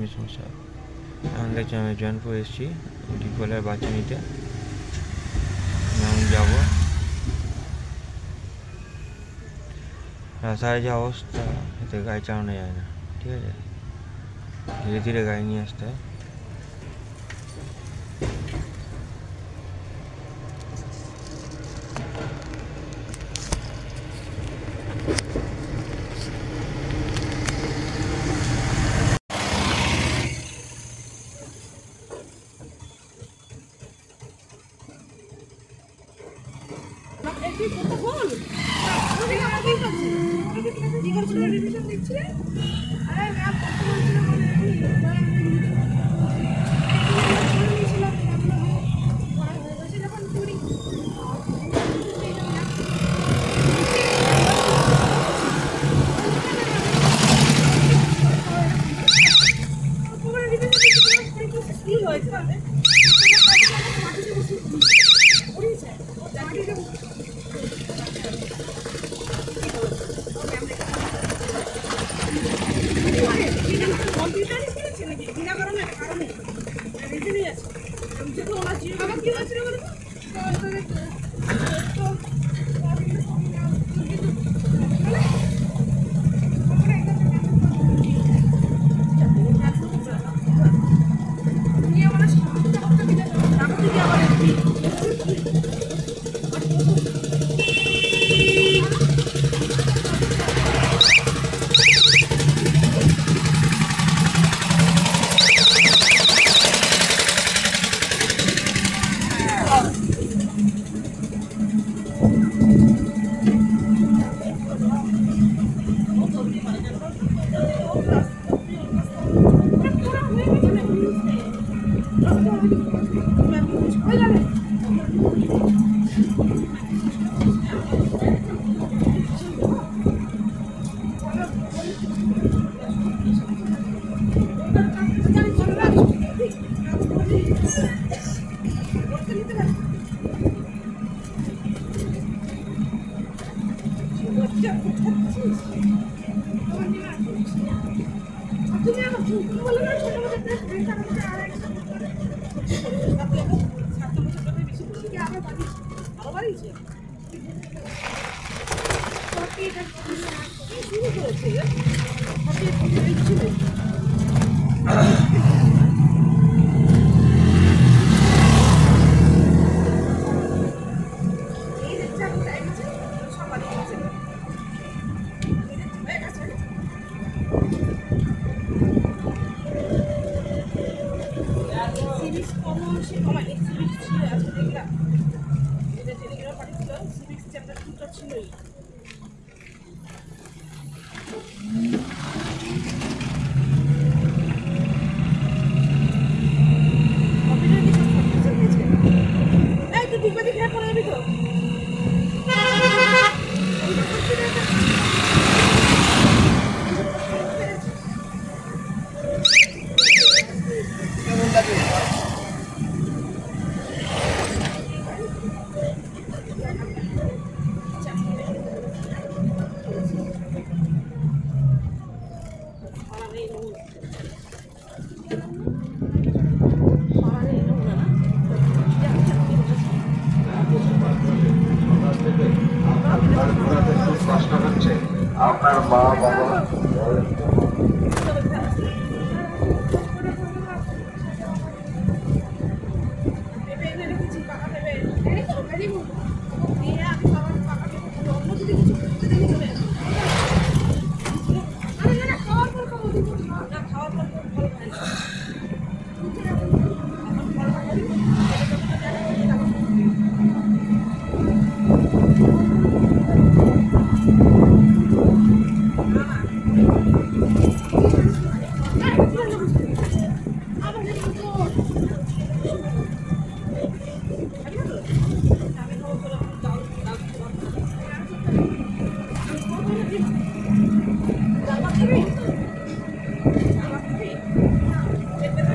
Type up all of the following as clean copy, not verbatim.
একদমই সমস্যা। এখন দেখছি আমি জয়নপুর এসেছি ডিপোলার বাচ্চা নিতে, এখন যাবো। রাস্তায় যে অবস্থা, এতে গাড়ি চালানো যায় না, ঠিক আছে, ধীরে ধীরে গাড়ি নিয়ে আসতে হয়। আপনার মা বাবা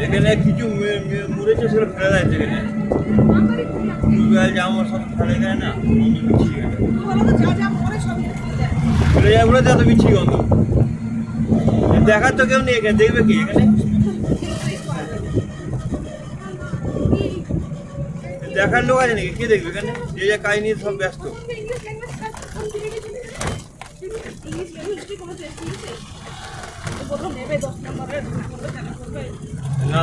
এখানে কিছু মরেছে সেটা ফেলে দেয় এখানে টুবেল জামা সব ফেলে দেয় না, ফেলে যায় বলে এত বিচ্ছি গন্ধ। দেখার তো কেউ নেই এখানে, দেখবে কি এখানে দেখার লোক আছে নাকি? কে দেখবে এখানে? যে যা কাজ নিয়ে সব ব্যস্ত। না,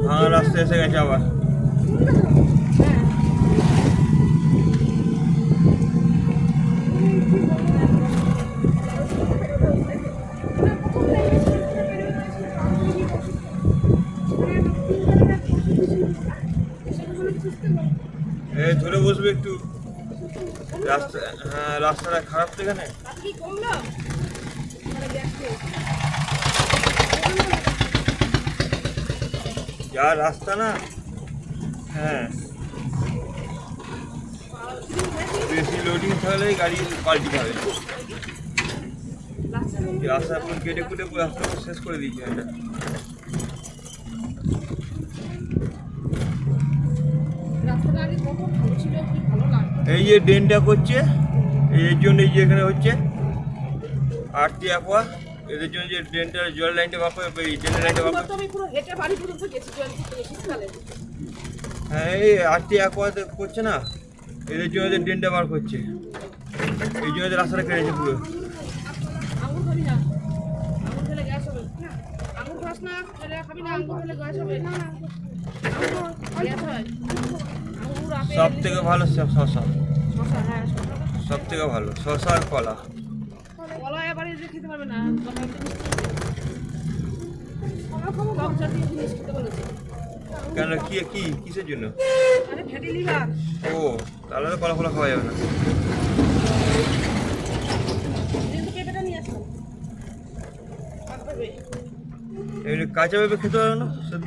ভাঙা রাস্তা এসে গেছে আবার। এই ধরে বসবে একটু, রাস্তা, হ্যাঁ রাস্তাটা খারাপ তো এখানে। যা রাস্তা না, হ্যাঁ বেশি লোডিং থাকলে গাড়ি পাল্টি হবে। রাস্তা পুরো কেটে কুটে পুরো রাস্তা শেষ করে দিয়েছি এটা। এই যে ড্রেনটা করছে, এর জন্য এই যে এখানে হচ্ছে আরতি অ্যাকোয়া, এদের জন্য যে ড্রেনটা জল লাইনটা বার করে, এই ড্রেনের লাইনটা বার করে, হ্যাঁ এই আরতি অ্যাকোয়া করছে না, এদের জন্য যে ড্রেনটা বার করছে, এই জন্য রাস্তাটা কেটেছে পুরো। সব থেকে ভালো শশা, সব থেকে ভালো শশা আর কলা। কেন কি কি কিসের জন্য? ও তাহলে তো কলা ফলা খাওয়া যাবে না। এমনি কাঁচা পেঁপে খেতে পারবে না সেদ্ধ?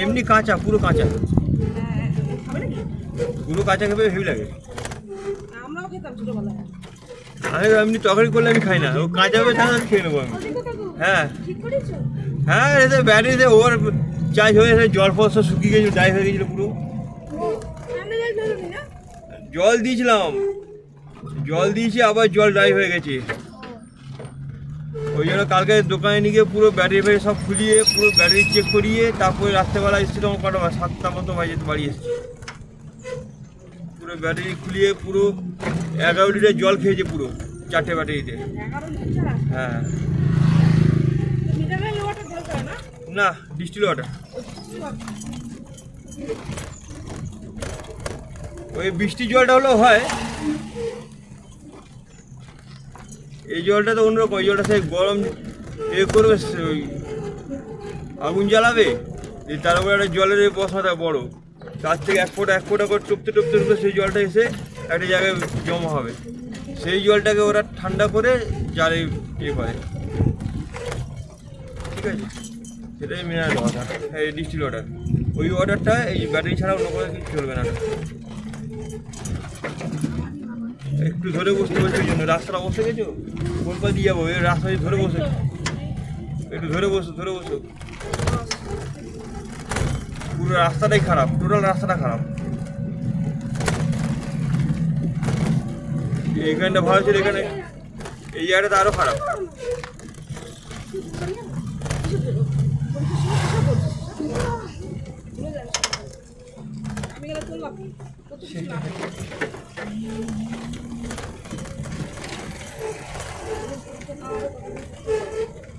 এমনি কাঁচা, পুরো কাঁচা, পুরো কাঁচা খেতে হেভি লাগে। আমি এমনি তরকারি করলে আমি খাই না, ও কাঁচা পেঁপে ছাড়া খেয়ে নেবো আমি। হ্যাঁ হ্যাঁ, এতে ব্যাটারিতে ওর চার্জ হয়ে গেছে, জল ফল সব শুকিয়ে গেছিল, ড্রাই হয়ে গেছিলো পুরো। জল দিয়েছিলাম, জল দিয়েছি, আবার জল ড্রাই হয়ে গেছে। ওই জন্য কালকে দোকানে নিয়ে গিয়ে পুরো ব্যাটারি ফ্যাটারি সব খুলিয়ে, পুরো ব্যাটারি চেক করিয়ে তারপরে রাত্রেবেলা এসেছি, তখন কটা 7টা মতো বাজে বাড়ি এসেছি। পুরো ব্যাটারি খুলিয়ে পুরো 11 লিটার জল খেয়েছে পুরো 4টে ব্যাটারিতে। হ্যাঁ না, ডিস্টিল ওয়াটার। ওই বৃষ্টির জলটা হলেও হয়, এই জলটা তো অন্যরকম। এই জলটা সেই গরম এ করবে, ওই আগুন জ্বালাবে, তার উপরে একটা জলের বসাটা বড়, তার থেকে এক ফোঁটা করে টুপতে সেই জলটা এসে একটা জায়গায় জমা হবে। সেই জলটাকে ওরা ঠান্ডা করে জালে ইয়ে করে, ঠিক আছে? সেটাই মিনারেল ওয়াটার, এই ডিস্টিল ওয়াটার। ওই ওয়াটারটা এই ব্যাটারি ছাড়া অন্য কোনো কিছু চলবে না। একটু ধরে বসতে বলছি, ওই জন্য রাস্তাটা বসে গেছো, কোনটা দিয়ে যাবো, এই রাস্তা ধরে বসে, একটু ধরে বসো পুরো রাস্তাটাই খারাপ, টোটাল রাস্তাটা খারাপ। এইখানটা ভালো ছিল, এখানে এই জায়গাটা আরো খারাপ।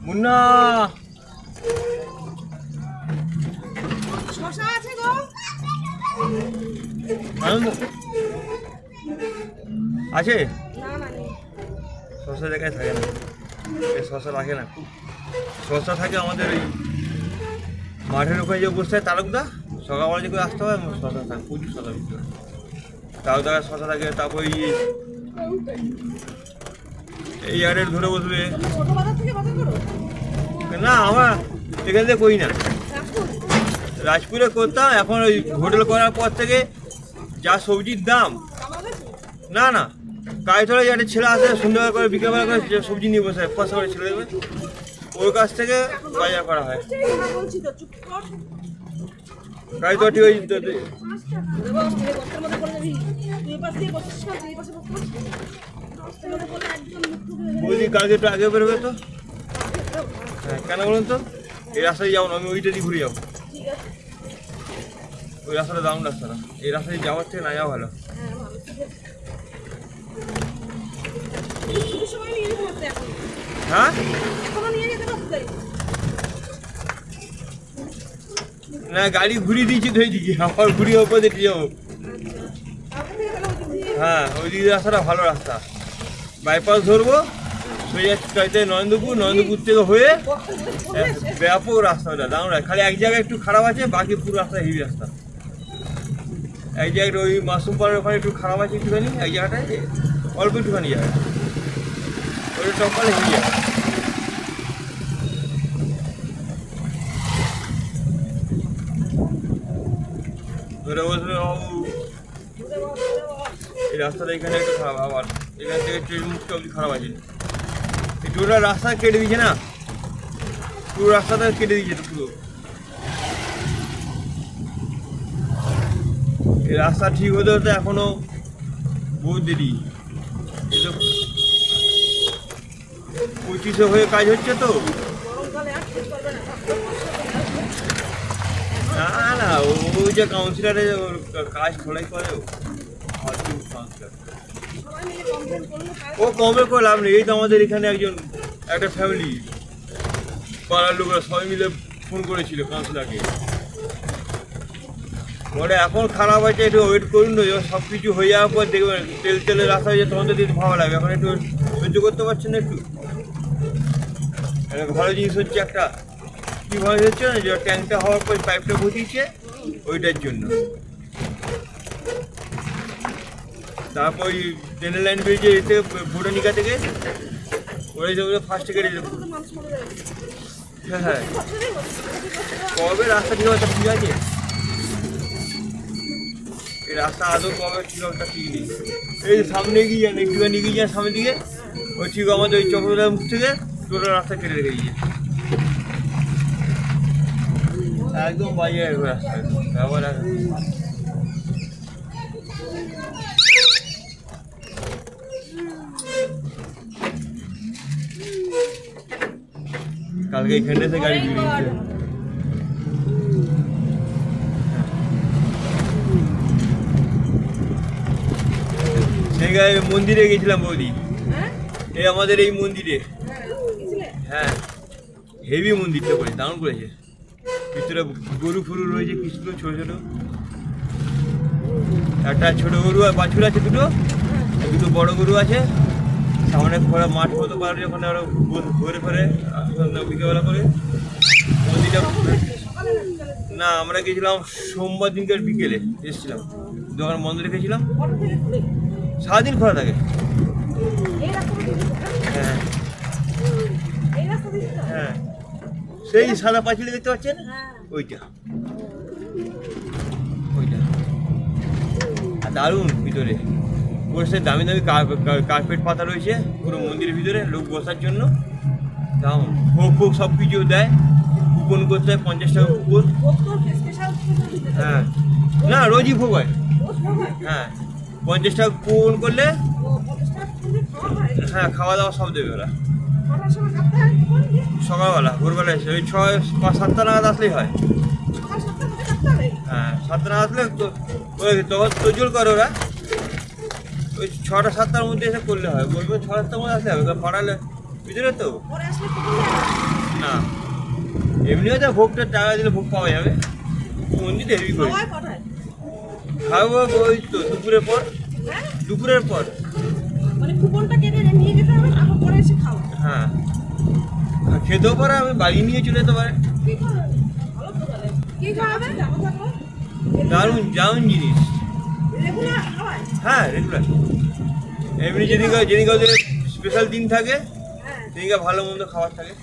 মুন্না আছে? শশা জায়গায় থাকে না, শশা রাখে না, খুব শশা থাকে আমাদের এই মাঠের ওখানে যে বসতে হয় তালুকদা, সকালবেলা যে করে আসতে হয়, শশা থাকে প্রচুর, শশা বিক্রি হয় তালুকদার শশা থাকে। তারপর এই জায়গাটা ধরে বসবে না, আমরা এখান থেকে করি না, রাজপুরে করতাম। এখন ওই হোটেল করার পর থেকে যা সবজির দাম, না না কাজতলা যে একটা ছেলে আসে সন্ধ্যাবেলা করে বিকেলবেলা করে সবজি নিয়ে বসে পয়সা করে ছেড়ে দেবে, ওর কাছ থেকে বাজার করা হয়। কাজতলা ঠিক ওই বলছি কালকে একটু আগে বেরোবে তো? হ্যাঁ কেন বলুন তো, এই রাস্তায় যাবো না, আমি ওইটা দিয়ে ঘুরে যাবো। ওই রাস্তাটা দারুণ রাস্তাটা, এই রাস্তায় যাওয়ার থেকে না যাওয়া ভালো। হ্যাঁ না গাড়ি ঘুরিয়ে দিয়েছি তো এইদিকে, আবার ঘুরিয়ে ওপর দিকে যাবো। হ্যাঁ ওই দিকে রাস্তাটা ভালো রাস্তা, বাইপাস ধরবো সোজা নরেন্দ্রপুর, নরেন্দ্রপুর থেকে হয়ে ব্যাপক রাস্তা ওটা দারুণ। খালি এক জায়গায় একটু খারাপ আছে, বাকি পুরো রাস্তা হেভি রাস্তা। এক জায়গাটা ওই মাশরুম পাড়ার ওখানে একটু খারাপ আছে একটুখানি, এক জায়গাটায় অল্প একটুখানি জায়গা, ওটা টপালে হেভি জায়গা। ধরে বসবে বাবু, এই রাস্তাটা এখানে একটু খারাপ, আবার এখান থেকে ট্রেন মুখটা অবধি খারাপ আছে। এই টোটাল রাস্তা কেটে দিয়েছে না, পুরো রাস্তাটা কেটে দিয়েছে পুরো। এই রাস্তা ঠিক হতে হতে এখনো বহুত দেরি, 25 হয়ে কাজ হচ্ছে তো। না না ওই যে কাউন্সিলারে কাজ খোলাই করে, ও কমে করে লাভ নেই। এই তো আমাদের এখানে একটা ফ্যামিলি পাড়ার লোকরা সবাই মিলে ফোন করেছিল কাউন্সিলারকে, বলে এখন খারাপ আছে একটু ওয়েট করুন, সব কিছু হয়ে যাওয়ার পর দেখবেন তেলের রাস্তা হয়ে তখন তো দিতে ভালো লাগবে, এখন একটু সহ্য করতে পারছেন না। একটু ভালো জিনিস হচ্ছে একটা, কী ভালো হচ্ছে না যে ট্যাঙ্কটা হওয়ার পর পাইপটা বসিয়েছে ওইটার জন্য। তারপর ওই ট্রেনের লাইন বেরিয়েছে এতে ভুটানিকা থেকে, ওই যেগুলো ফার্স্টে কেটে যাবে। হ্যাঁ হ্যাঁ কবে রাস্তা ঠিক হবে ঠিক আছে, এই রাস্তা আদৌ কবে ঠিক হবে ঠিক নেই। এই সামনে গিয়ে যান, একটুখানি এগিয়ে যান সামনের দিকে, ওই ঠিক আমাদের ওই চক্রধার মুখ থেকে টোটাল রাস্তা কেটে রেখে দিয়েছে, একদম বাজে রাস্তা। আবার কালকে এখানে এসে গাড়ি ঘুরিয়েছে। সেই গাড়ি মন্দিরে গেছিলাম বৌদি, এই আমাদের এই মন্দিরে। হ্যাঁ হেভি মন্দিরটা করে দারুণ করেছে, ভিতরে গরু ফুরু রয়েছে কিছু ছোট ছোট, একটা ছোট গরু আর বাছুর আছে দুটো, দুটো বড় গরু আছে। সামনে ঘোরা মাঠ মতো পারে, ওখানে আরো ঘুরে ফেরে বিকেলবেলা করে মন্দিরটা। না আমরা গেছিলাম সোমবার দিনকার বিকেলে এসেছিলাম, দোকান বন্ধ রেখেছিলাম, সারাদিন খোলা থাকে। হ্যাঁ হ্যাঁ সেই সাদা পাঁচিলে দেখতে পাচ্ছেন, ওইটা ওইটা দারুণ। ভিতরে বসে দামি দামি কার্পেট পাতা রয়েছে পুরো মন্দিরের ভিতরে, লোক বসার জন্য। দারুণ ভোগ ফোগ সব কিছু দেয়, কুপন করতে হয় 50 টাকা কুপন। হ্যাঁ না রোজই ভোগ হয়, হ্যাঁ 50 টাকা কুপন করলে হ্যাঁ খাওয়া দাওয়া সব দেবে ওরা। সকালবেলা ভোরবেলা এসে ওই 6-5-7টা নাগাদ আসলেই হয়। হ্যাঁ 7টা নাগাদ আসলে তো ওই তখন তোজোর করে ওরা, ওই 6টা-7টার মধ্যে এসে করলে হয়। বলবে 6-7টার মধ্যে আসলে হবে, পড়ালে ভিতরে তো না এমনি হয়তো ভোগটা টাকা দিলে ভোগ পাওয়া যাবে। মন্দির হেভি করে খাবো ওই তো দুপুরের পর, দুপুরের পর হ্যাঁ খেতেও পারে, আমি বাড়ি নিয়ে চলে যেতে পারে। দারুণ দারুণ জিনিস, হ্যাঁ রেগুলার। এমনি যেদিকে ওদের স্পেশাল দিন থাকে সেদিকে ভালো মন্দ খাবার থাকে।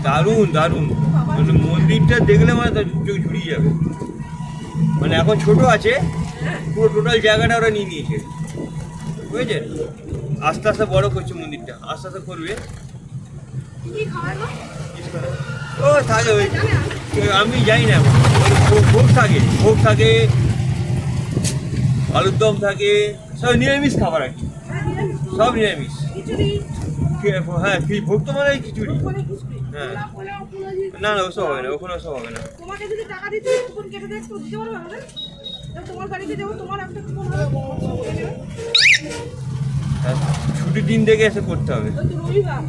দারুণ দারুণ, মানে মন্দিরটা দেখলে মানে চোখ ঝুড়িয়ে যাবে। মানে এখন ছোট আছে, পুরো টোটাল জায়গাটা ওরা নিয়ে নিয়েছে, বুঝেছেন? আস্তে আস্তে বড় করছে মন্দিরটা, আস্তে আস্তে করবে। ও থাকে ওই আমি জানি না, ভোগ থাকে, ভোগ থাকে, আলুর দম থাকে, সব নিরামিষ খাবার আর কি। সব নিরামিষ। খিচুড়ি হ্যাঁ ভোগ তো মানে খিচুড়ি। মানে খিচুড়ি হ্যাঁ। পোলাও পোলাও না না ওসব হবে না, ওখানে ওসব হবে না। তোমাকে যদি টাকা দিতে কুপন কেটে দেয় একটু দিতে পারবে আমাদের? তোমার বাড়িতে যাবো, তোমার একটা কুপন হবে, কেটে নেবে। হ্যাঁ, ছুটির দিন দেখে এসে করতে হবে। ওই তো রবিবার।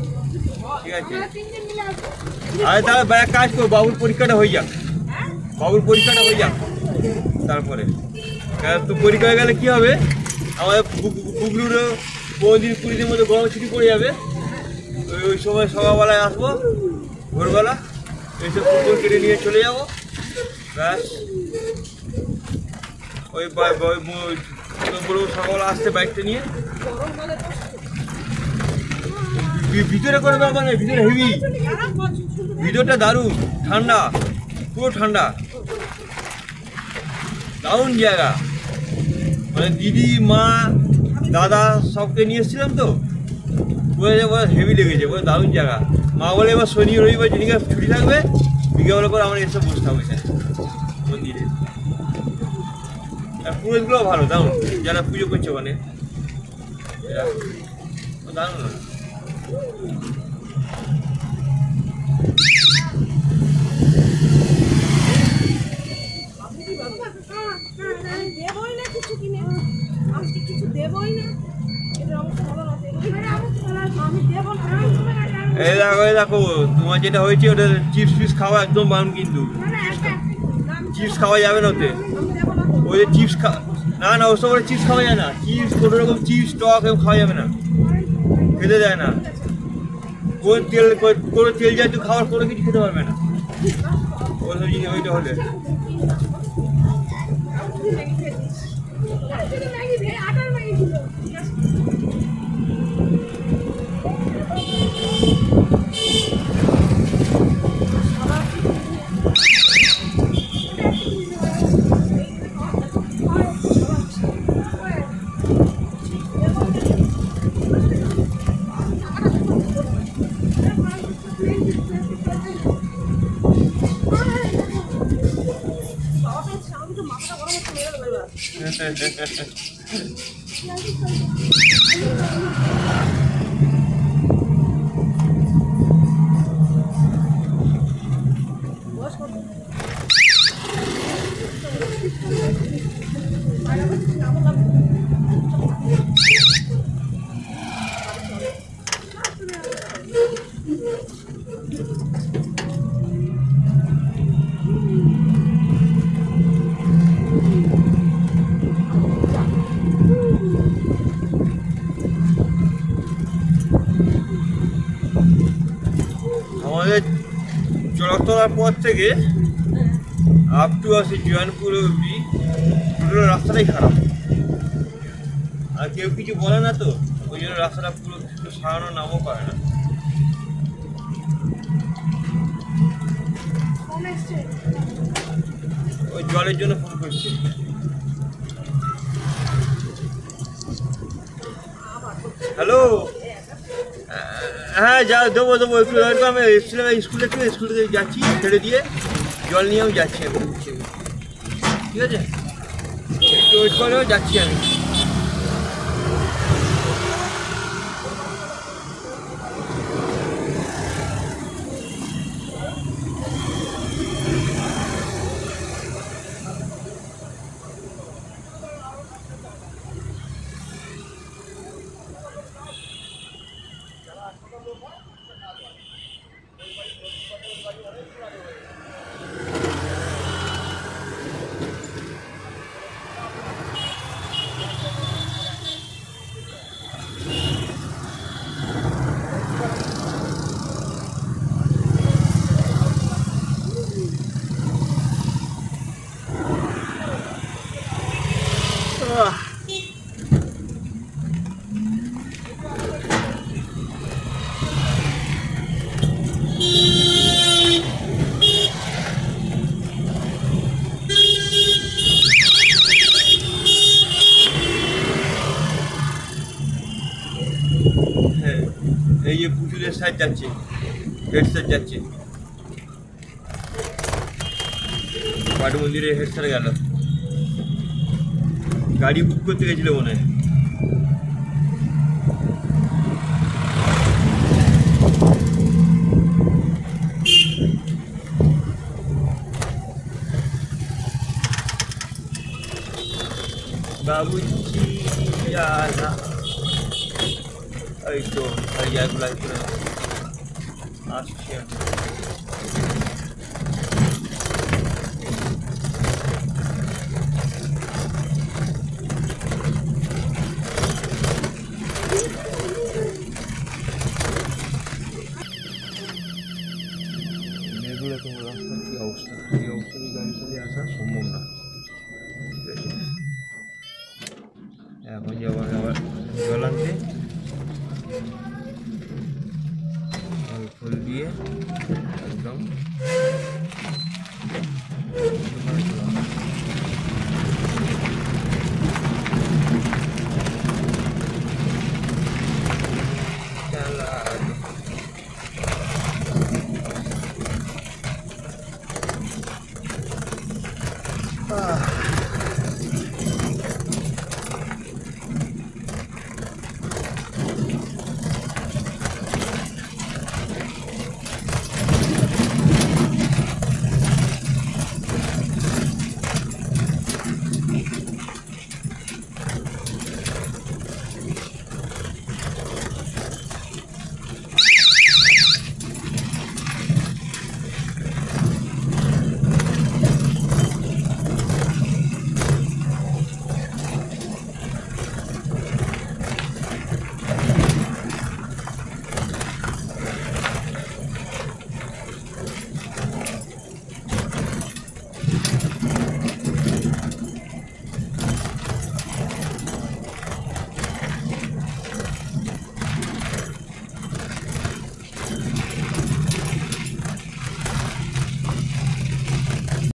ঠিক আছে। আমরা 3 দিন মিলে আসবো। আরে তাহলে এক কাজ করো, বাবুর পরীক্ষাটা হয়ে যাক, হ্যাঁ? বাবুর পরীক্ষাটা হয়ে যাক তারপরে। তো পরীক্ষা হয়ে গেলে কী হবে, আমাদের পুকুরেরও 15-20 দিনের মধ্যে গরম ছুটি পড়ে যাবে। ওই সময় সকালবেলায় আসবো, ভোরবেলা এসে পুকুর কেটে নিয়ে চলে যাবো। ব্যাস ওই বড় সকালবেলা আসতে বাইকটা নিয়ে গরমকালে তো ভিতরে করে দেওয়া, মানে ভিতরে হেভি, আরাম করছি, শুধু ভিতরটা দারুণ ঠান্ডা, পুরো ঠান্ডা, দারুণ জায়গা। মানে দিদি মা দাদা সবকে নিয়ে এসেছিলাম তো, বলে হেভি লেগেছে, বলে দারুণ জায়গা। মা বলে এবার শনি রবিবার যেদিকে ছুটি থাকবে বিকেবেলা করে আমার এসে বসতে হবে এখানে মন্দিরে। আর পুরোহিতগুলো ভালো, দারুণ, যারা পুজো করছে ওখানে এরা দারুণ। দেবই না কিছু কিনে, আজকে কিছু দেবই না, এটা অবস্থা ভালো না। আমি দেবো না। এই দেখো তোমার যেটা হয়েছে ওটা চিপস ফিপস খাওয়া একদম বারণ, কিন্তু চিপস খাওয়া যাবে না ওতে। ওই যে চিপস না না ওসব করে চিপস খাওয়া যায় না, চিপস কোনো রকম চিপস টক এরকম খাওয়া যাবে না, খেতে দেয় না। কোনো তেল জাতীয় খাবার কোনো কিছু খেতে পারবে না ওইসব জিনিস। ওইটা হলে আমাদের চড়কতলার পর থেকে আপ টু আসি জয়নপুর অবধি পুরো রাস্তাটাই খারাপ, আর কেউ কিছু বলে না তো, ওই জন্য রাস্তাটা পুরো সারানোর নামও পারে না। ওই জলের জন্য ফোন করছি। হ্যালো, হ্যাঁ দেবো একটু আমি এসেছিলাম স্কুলে থেকে, স্কুল থেকে যাচ্ছি, ছেড়ে দিয়ে জল নিয়ে আমি যাচ্ছি, আমি ঠিক আছে, একটু ওয়েট করেও যাচ্ছি আমি। এই যে পুজোর সাইড যাচ্ছে, হেড সাইড যাচ্ছে, পাট মন্দিরে হেড সাইড গেল, গাড়ি বুক করতে গেছিল মনে হয়। বাবুজি জানা এই তো জায়গাগুলো আসছি আমি তোমার রাস্তার কী অবস্থা এই অবস্থায় গাড়ি চালিয়ে আসা সম্ভব না এখন যাবো আবার জল আনতে